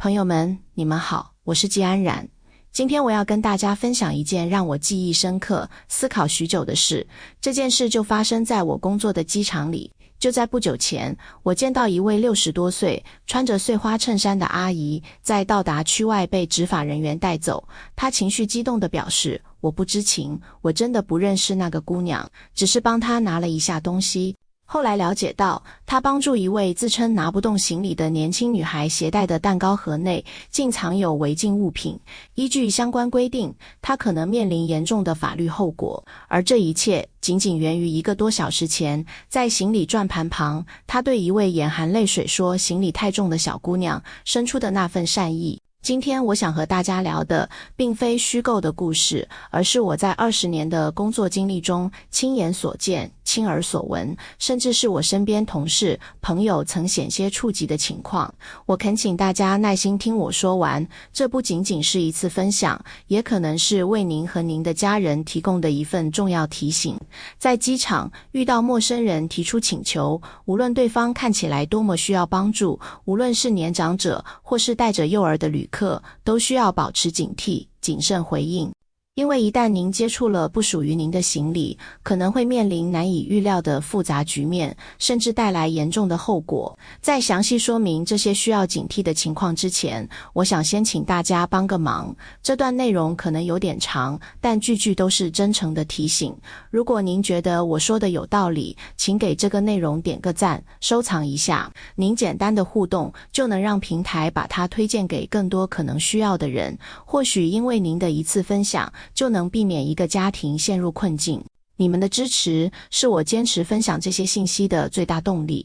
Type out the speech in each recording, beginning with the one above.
朋友们，你们好，我是季安然。今天我要跟大家分享一件让我记忆深刻、思考许久的事。这件事就发生在我工作的机场里。就在不久前，我见到一位60多岁、穿着碎花衬衫的阿姨，在到达区外被执法人员带走。她情绪激动地表示：“我不知情，我真的不认识那个姑娘，只是帮她拿了一下东西。”后来了解到，他帮助一位自称拿不动行李的年轻女孩携带的蛋糕盒内竟藏有违禁物品，依据相关规定，他可能面临严重的法律后果。而这一切仅仅源于1个多小时前，在行李转盘旁，他对一位眼含泪水说行李太重的小姑娘伸出的那份善意。今天我想和大家聊的并非虚构的故事，而是我在20年的工作经历中亲眼所见、亲耳所闻，甚至是我身边同事、朋友曾险些触及的情况。我恳请大家耐心听我说完，这不仅仅是一次分享，也可能是为您和您的家人提供的一份重要提醒。在机场遇到陌生人提出请求，无论对方看起来多么需要帮助，无论是年长者或是带着幼儿的旅客，都需要保持警惕，谨慎回应。因为一旦您接触了不属于您的行李，可能会面临难以预料的复杂局面，甚至带来严重的后果。在详细说明这些需要警惕的情况之前，我想先请大家帮个忙。这段内容可能有点长，但句句都是真诚的提醒。如果您觉得我说的有道理，请给这个内容点个赞，收藏一下。您简单的互动就能让平台把它推荐给更多可能需要的人。或许因为您的一次分享，就能避免一个家庭陷入困境。你们的支持是我坚持分享这些信息的最大动力。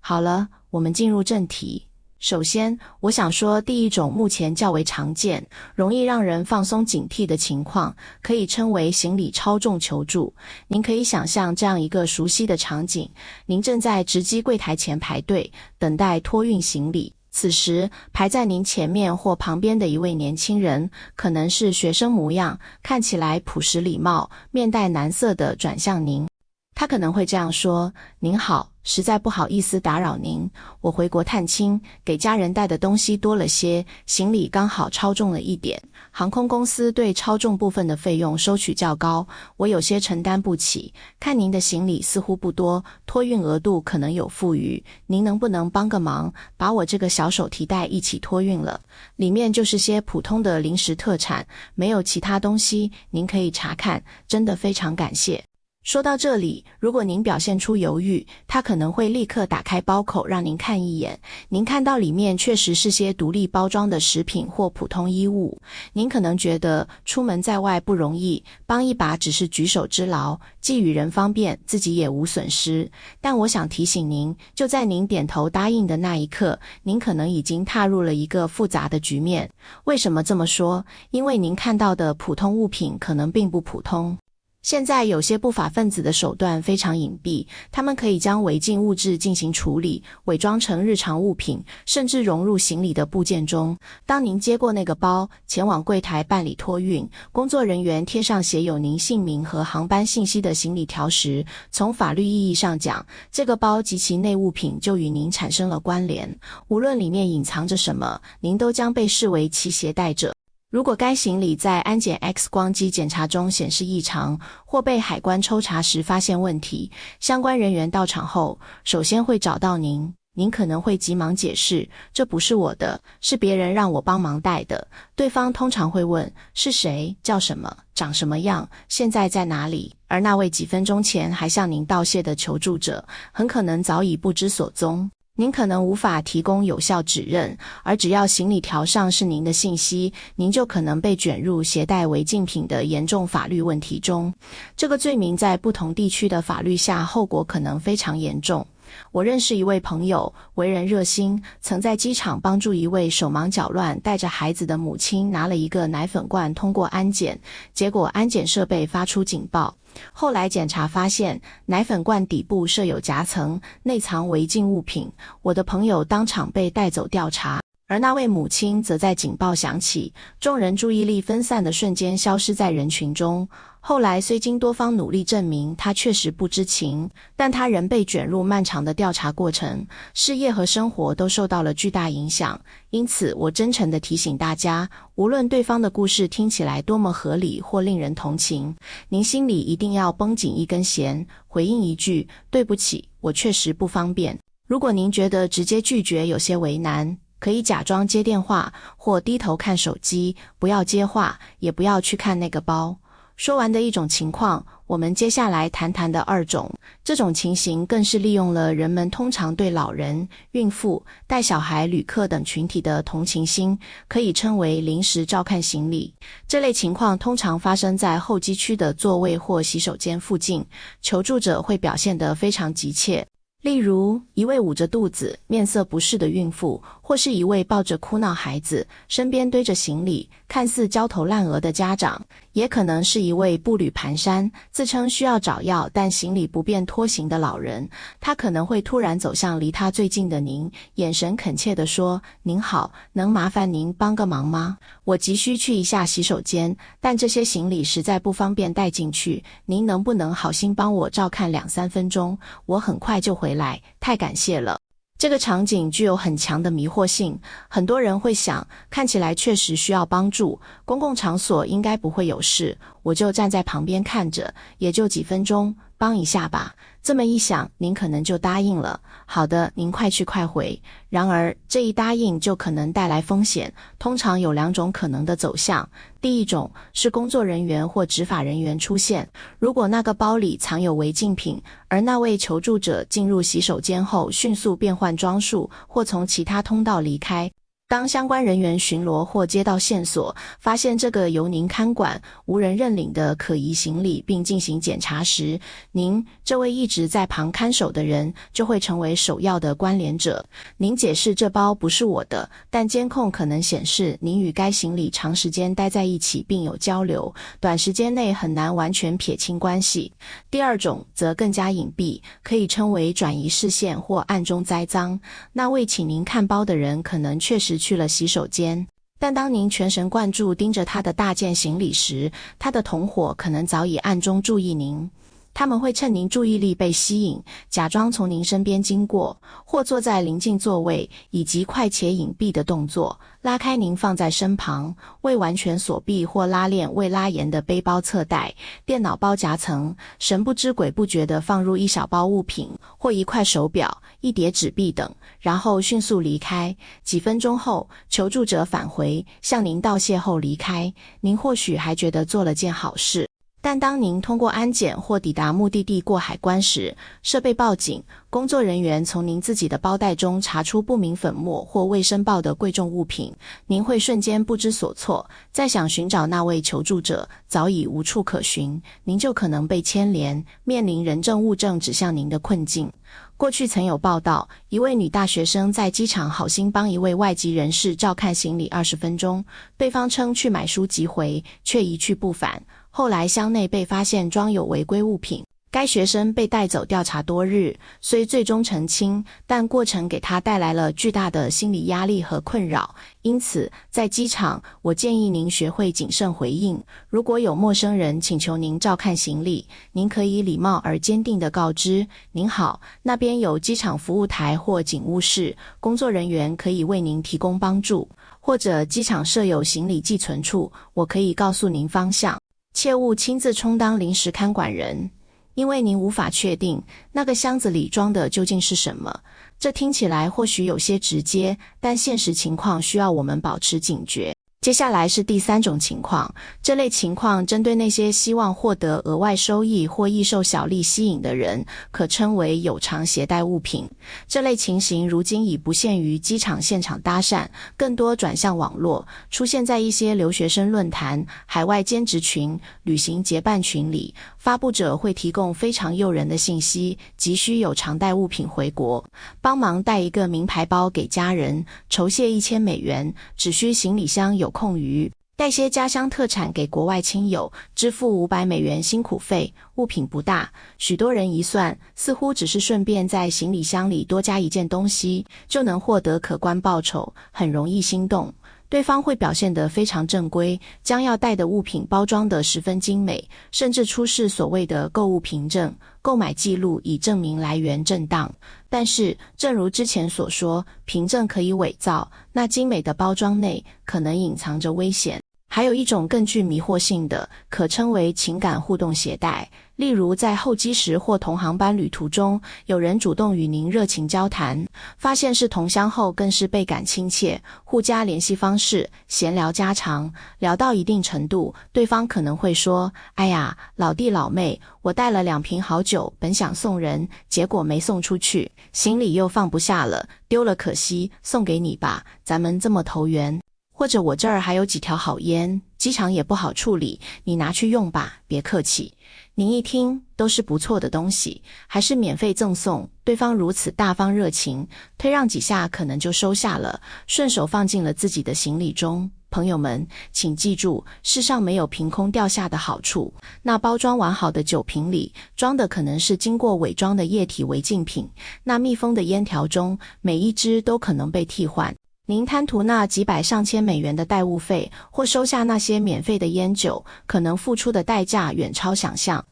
好了，我们进入正题。首先，我想说第一种目前较为常见、容易让人放松警惕的情况，可以称为行李超重求助。您可以想象这样一个熟悉的场景：您正在值机柜台前排队，等待托运行李。此时，排在您前面或旁边的一位年轻人，可能是学生模样，看起来朴实礼貌，面带难色地转向您。他可能会这样说：“您好，实在不好意思打扰您，我回国探亲，给家人带的东西多了些，行李刚好超重了一点。航空公司对超重部分的费用收取较高，我有些承担不起。看您的行李似乎不多，托运额度可能有富余，您能不能帮个忙，把我这个小手提袋一起托运了？里面就是些普通的零食特产，没有其他东西，您可以查看，真的非常感谢。”说到这里，如果您表现出犹豫，他可能会立刻打开包口让您看一眼。您看到里面确实是些独立包装的食品或普通衣物。您可能觉得出门在外不容易，帮一把只是举手之劳，既与人方便，自己也无损失。但我想提醒您，就在您点头答应的那一刻，您可能已经踏入了一个复杂的局面。为什么这么说？因为您看到的普通物品可能并不普通。现在有些不法分子的手段非常隐蔽，他们可以将违禁物质进行处理，伪装成日常物品，甚至融入行李的部件中。当您接过那个包，前往柜台办理托运，工作人员贴上写有您姓名和航班信息的行李条时，从法律意义上讲，这个包及其内物品就与您产生了关联。无论里面隐藏着什么，您都将被视为其携带者。如果该行李在安检 X 光机检查中显示异常，或被海关抽查时发现问题，相关人员到场后，首先会找到您。您可能会急忙解释，这不是我的，是别人让我帮忙带的。对方通常会问，是谁，叫什么，长什么样，现在在哪里？而那位几分钟前还向您道谢的求助者，很可能早已不知所踪。您可能无法提供有效指认，而只要行李条上是您的信息，您就可能被卷入携带违禁品的严重法律问题中。这个罪名在不同地区的法律下后果可能非常严重。我认识一位朋友，为人热心，曾在机场帮助一位手忙脚乱带着孩子的母亲拿了一个奶粉罐通过安检，结果安检设备发出警报。后来检查发现，奶粉罐底部设有夹层，内藏违禁物品。我的朋友当场被带走调查。而那位母亲则在警报响起，众人注意力分散的瞬间消失在人群中。后来虽经多方努力证明他确实不知情，但他仍被卷入漫长的调查过程，事业和生活都受到了巨大影响。因此，我真诚地提醒大家，无论对方的故事听起来多么合理或令人同情，您心里一定要绷紧一根弦，回应一句对不起，我确实不方便。如果您觉得直接拒绝有些为难，可以假装接电话或低头看手机，不要接话，也不要去看那个包。说完的一种情况，我们接下来谈谈的二种。这种情形更是利用了人们通常对老人、孕妇、带小孩、旅客等群体的同情心，可以称为临时照看行李。这类情况通常发生在候机区的座位或洗手间附近，求助者会表现得非常急切。例如，一位捂着肚子、面色不适的孕妇，或是一位抱着哭闹孩子、身边堆着行李、看似焦头烂额的家长，也可能是一位步履蹒跚、自称需要找药但行李不便拖行的老人。他可能会突然走向离他最近的您，眼神恳切地说：“您好，能麻烦您帮个忙吗？我急需去一下洗手间，但这些行李实在不方便带进去，您能不能好心帮我照看2-3分钟？我很快就回来，太感谢了。”这个场景具有很强的迷惑性，很多人会想，看起来确实需要帮助，公共场所应该不会有事，我就站在旁边看着，也就几分钟，帮一下吧。这么一想，您可能就答应了。好的，您快去快回。然而，这一答应就可能带来风险，通常有2种可能的走向。第一种是工作人员或执法人员出现，如果那个包里藏有违禁品，而那位求助者进入洗手间后迅速变换装束或从其他通道离开。当相关人员巡逻或接到线索，发现这个由您看管、无人认领的可疑行李并进行检查时，您这位一直在旁看守的人就会成为首要的关联者。您解释这包不是我的，但监控可能显示您与该行李长时间待在一起并有交流，短时间内很难完全撇清关系。第二种则更加隐蔽，可以称为转移视线或暗中栽赃。那位请您看包的人可能确实去了洗手间，但当您全神贯注盯着他的大件行李时，他的同伙可能早已暗中注意您。他们会趁您注意力被吸引，假装从您身边经过，或坐在邻近座位，以及快且隐蔽的动作，拉开您放在身旁、未完全锁闭或拉链未拉严的背包侧袋、电脑包夹层，神不知鬼不觉地放入一小包物品，或一块手表、一叠纸币等，然后迅速离开。几分钟后，求助者返回，向您道谢后离开。您或许还觉得做了件好事。但当您通过安检或抵达目的地过海关时，设备报警，工作人员从您自己的包袋中查出不明粉末或未申报的贵重物品，您会瞬间不知所措，再想寻找那位求助者，早已无处可寻，您就可能被牵连，面临人证物证指向您的困境。过去曾有报道，一位女大学生在机场好心帮一位外籍人士照看行李20分钟，对方称去买书即回，却一去不返。后来箱内被发现装有违规物品，该学生被带走调查多日，虽最终澄清，但过程给他带来了巨大的心理压力和困扰。因此，在机场，我建议您学会谨慎回应。如果有陌生人请求您照看行李，您可以礼貌而坚定地告知：“您好，那边有机场服务台或警务室，工作人员可以为您提供帮助。或者机场设有行李寄存处，我可以告诉您方向。”切勿亲自充当临时看管人，因为您无法确定那个箱子里装的究竟是什么。这听起来或许有些直接，但现实情况需要我们保持警觉。接下来是第3种情况，这类情况针对那些希望获得额外收益或易受小利吸引的人，可称为有偿携带物品。这类情形如今已不限于机场现场搭讪，更多转向网络，出现在一些留学生论坛、海外兼职群、旅行结伴群里。发布者会提供非常诱人的信息，急需有偿带物品回国，帮忙带一个名牌包给家人，酬谢$1000，只需行李箱有空余。带些家乡特产给国外亲友，支付$500辛苦费，物品不大，许多人一算，似乎只是顺便在行李箱里多加一件东西，就能获得可观报酬，很容易心动。对方会表现得非常正规，将要带的物品包装得十分精美，甚至出示所谓的购物凭证、购买记录以证明来源正当。但是，正如之前所说，凭证可以伪造，那精美的包装内可能隐藏着危险。还有一种更具迷惑性的，可称为情感互动携带。例如在候机时或同航班旅途中，有人主动与您热情交谈，发现是同乡后更是倍感亲切，互加联系方式，闲聊家常，聊到一定程度，对方可能会说：哎呀，老弟老妹，我带了2瓶好酒，本想送人，结果没送出去，行李又放不下了，丢了可惜，送给你吧，咱们这么投缘。或者我这儿还有几条好烟，机场也不好处理，你拿去用吧，别客气。您一听都是不错的东西，还是免费赠送，对方如此大方热情，推让几下可能就收下了，顺手放进了自己的行李中。朋友们，请记住，世上没有凭空掉下的好处。那包装完好的酒瓶里，装的可能是经过伪装的液体违禁品，那密封的烟条中，每一支都可能被替换。您贪图那几百上千美元的代物费，或收下那些免费的烟酒，可能付出的代价远超想象。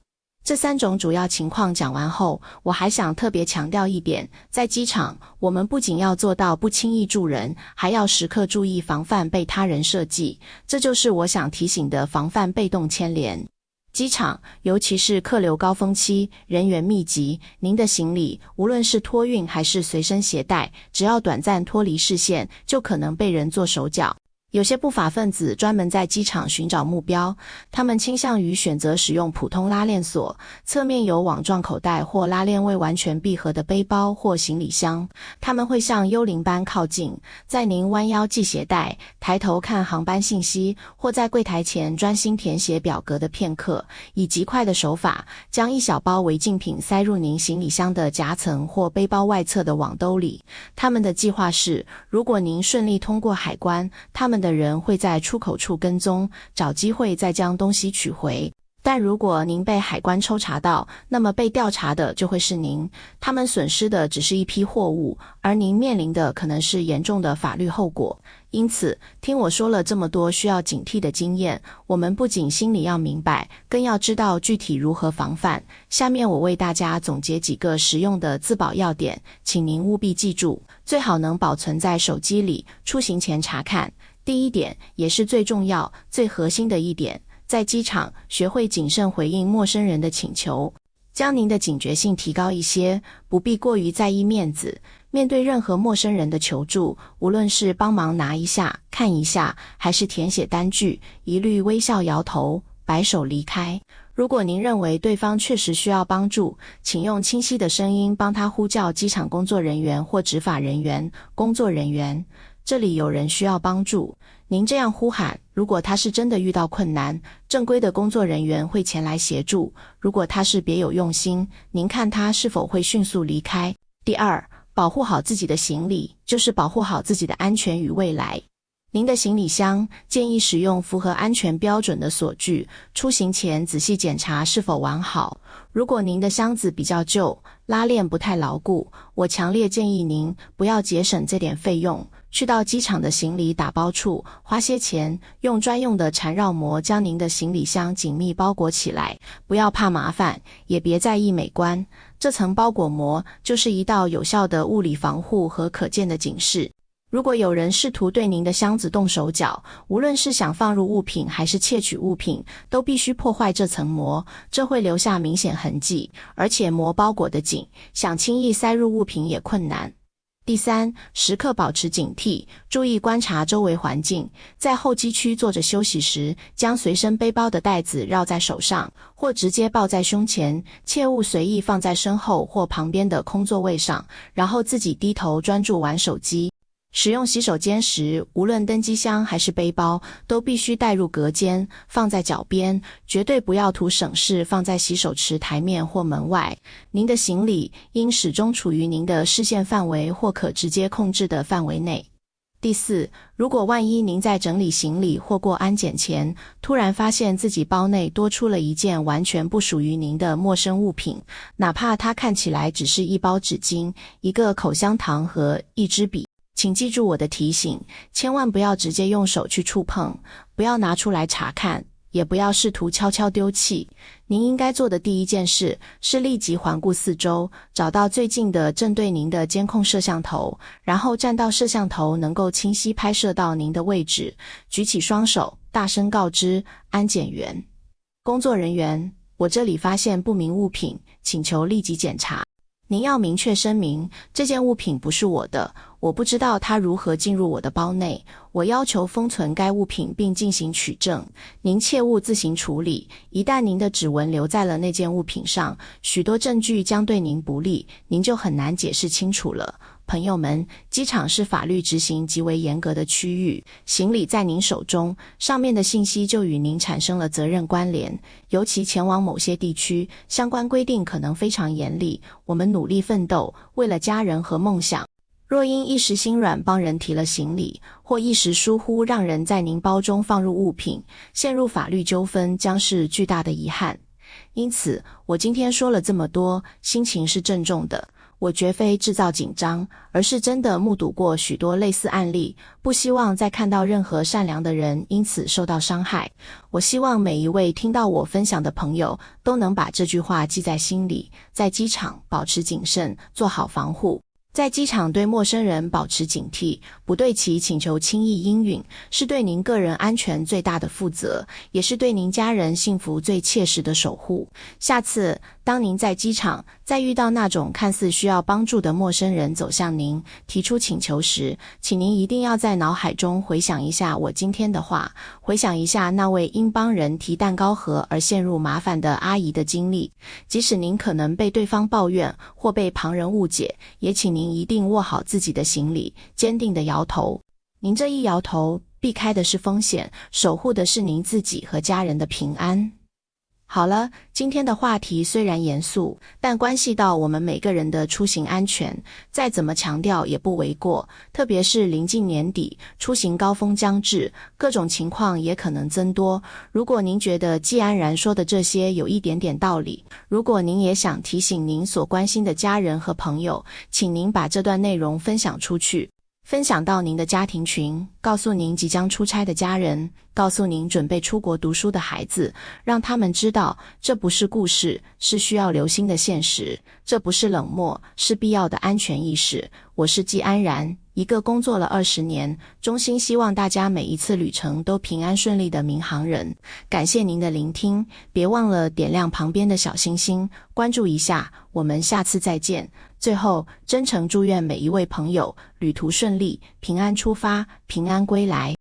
这3种主要情况讲完后，我还想特别强调一点，在机场，我们不仅要做到不轻易助人，还要时刻注意防范被他人设计，这就是我想提醒的防范被动牵连。机场，尤其是客流高峰期，人员密集，您的行李无论是托运还是随身携带，只要短暂脱离视线，就可能被人做手脚。有些不法分子专门在机场寻找目标，他们倾向于选择使用普通拉链锁，侧面有网状口袋或拉链未完全闭合的背包或行李箱。他们会像幽灵般靠近，在您弯腰系鞋带、抬头看航班信息，或在柜台前专心填写表格的片刻，以极快的手法将一小包违禁品塞入您行李箱的夹层或背包外侧的网兜里。他们的计划是，如果您顺利通过海关，他们的人会在出口处跟踪，找机会再将东西取回。但如果您被海关抽查到，那么被调查的就会是您，他们损失的只是一批货物，而您面临的可能是严重的法律后果。因此，听我说了这么多需要警惕的经验，我们不仅心里要明白，更要知道具体如何防范。下面我为大家总结几个实用的自保要点，请您务必记住，最好能保存在手机里，出行前查看。第一点，也是最重要、最核心的一点，在机场学会谨慎回应陌生人的请求，将您的警觉性提高一些，不必过于在意面子。面对任何陌生人的求助，无论是帮忙拿一下、看一下，还是填写单据，一律微笑摇头，摆手离开。如果您认为对方确实需要帮助，请用清晰的声音帮他呼叫机场工作人员或执法人员、工作人员。这里有人需要帮助。您这样呼喊，如果他是真的遇到困难，正规的工作人员会前来协助；如果他是别有用心，您看他是否会迅速离开。第二，保护好自己的行李，就是保护好自己的安全与未来。您的行李箱建议使用符合安全标准的锁具，出行前仔细检查是否完好。如果您的箱子比较旧，拉链不太牢固，我强烈建议您不要节省这点费用，去到机场的行李打包处，花些钱，用专用的缠绕膜将您的行李箱紧密包裹起来。不要怕麻烦，也别在意美观，这层包裹膜就是一道有效的物理防护和可见的警示。如果有人试图对您的箱子动手脚，无论是想放入物品还是窃取物品，都必须破坏这层膜，这会留下明显痕迹，而且膜包裹得紧，想轻易塞入物品也困难。第三，时刻保持警惕，注意观察周围环境。在候机区坐着休息时，将随身背包的带子绕在手上，或直接抱在胸前，切勿随意放在身后或旁边的空座位上，然后自己低头专注玩手机。使用洗手间时，无论登机箱还是背包，都必须带入隔间，放在脚边，绝对不要图省事放在洗手池台面或门外。您的行李应始终处于您的视线范围或可直接控制的范围内。第四，如果万一您在整理行李或过安检前，突然发现自己包内多出了一件完全不属于您的陌生物品，哪怕它看起来只是一包纸巾、一个口香糖和一支笔，请记住我的提醒，千万不要直接用手去触碰，不要拿出来查看，也不要试图悄悄丢弃。您应该做的第一件事是立即环顾四周，找到最近的正对您的监控摄像头，然后站到摄像头能够清晰拍摄到您的位置，举起双手，大声告知安检员、工作人员，我这里发现不明物品，请求立即检查。您要明确声明，这件物品不是我的，我不知道它如何进入我的包内，我要求封存该物品并进行取证，您切勿自行处理，一旦您的指纹留在了那件物品上，许多证据将对您不利，您就很难解释清楚了。朋友们，机场是法律执行极为严格的区域，行李在您手中，上面的信息就与您产生了责任关联，尤其前往某些地区，相关规定可能非常严厉，我们努力奋斗，为了家人和梦想。若因一时心软帮人提了行李，或一时疏忽让人在您包中放入物品，陷入法律纠纷将是巨大的遗憾。因此，我今天说了这么多，心情是郑重的。我绝非制造紧张，而是真的目睹过许多类似案例，不希望再看到任何善良的人因此受到伤害。我希望每一位听到我分享的朋友都能把这句话记在心里，在机场保持谨慎，做好防护。在机场对陌生人保持警惕，不对其请求轻易应允，是对您个人安全最大的负责，也是对您家人幸福最切实的守护。下次当您在机场再遇到那种看似需要帮助的陌生人走向您，提出请求时，请您一定要在脑海中回想一下我今天的话，回想一下那位因帮人提蛋糕盒而陷入麻烦的阿姨的经历。即使您可能被对方抱怨或被旁人误解，也请您一定握好自己的行李，坚定地摇头。您这一摇头，避开的是风险，守护的是您自己和家人的平安。好了，今天的话题虽然严肃，但关系到我们每个人的出行安全，再怎么强调也不为过。特别是临近年底，出行高峰将至，各种情况也可能增多。如果您觉得季安然说的这些有一点点道理，如果您也想提醒您所关心的家人和朋友，请您把这段内容分享出去。分享到您的家庭群，告诉您即将出差的家人，告诉您准备出国读书的孩子，让他们知道这不是故事，是需要留心的现实，这不是冷漠，是必要的安全意识。我是季安然，一个工作了20年，衷心希望大家每一次旅程都平安顺利的民航人。感谢您的聆听，别忘了点亮旁边的小星星，关注一下，我们下次再见。最后，真诚祝愿每一位朋友旅途顺利，平安出发，平安归来。